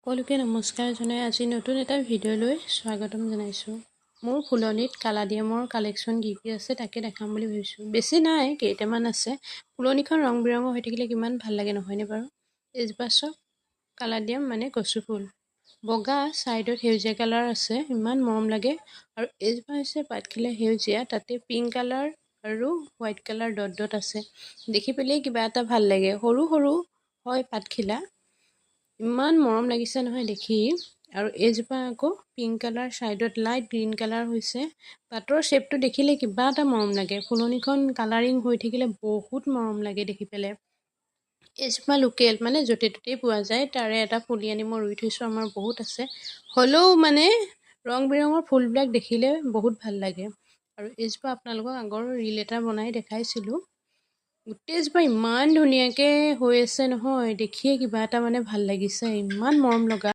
সকলোকে নমস্কাৰ জনাই আজি নতুন এটা ভিডিঅ'লৈ স্বাগতম জনাইছোঁ। মোৰ ফুলনিত কালাডিয়ামৰ কালেকশ্যন কি আছে তাকে দেখাম বুলি ভাবিছোঁ। বেছি নাই, কেইটামান আছে। ফুলনিখন ৰং বিৰঙৰ হৈ থাকিলে কিমান ভাল লাগে নহয়নে বাৰু। এইজোপা চাওক, কালাডিয়াম মানে কচু ফুল। বগা, ছাইডত সেউজীয়া কালাৰ আছে, ইমান মৰম লাগে। আৰু এইজোপা হৈছে পাতখিলা সেউজীয়া, তাতে পিংক কালাৰ আৰু হোৱাইট কালাৰ ডট ডট আছে। দেখি পেলাই কিবা এটা ভাল লাগে। সৰু সৰু হয় পাতখিলা, ইমান মৰম লাগিছে নহয় দেখি। আৰু এইজোপা আকৌ পিংক কালাৰ, ছাইডত লাইট গ্ৰীণ কালাৰ হৈছে। পাতৰ শ্বেপটো দেখিলে কিবা এটা মৰম লাগে। ফুলনিখন কালাৰিং হৈ থাকিলে বহুত মৰম লাগে দেখি পেলাই। এইজোপা লোকেল, মানে য'তে ত'তেই পোৱা যায়। তাৰে এটা পুলি আনি মই ৰুই থৈছোঁ, আমাৰ বহুত আছে। হ'লেও মানে ৰং বিৰঙৰ ফুলবিলাক দেখিলে বহুত ভাল লাগে। আৰু এইজোপা আপোনালোকক আগৰ ৰীল এটা বনাই দেখাইছিলোঁ। গোটেইজোপা ইমান ধুনীয়াকৈ হৈ আছে নহয়, দেখিয়ে কিবা এটা মানে ভাল লাগিছে, ইমান মৰম লগা।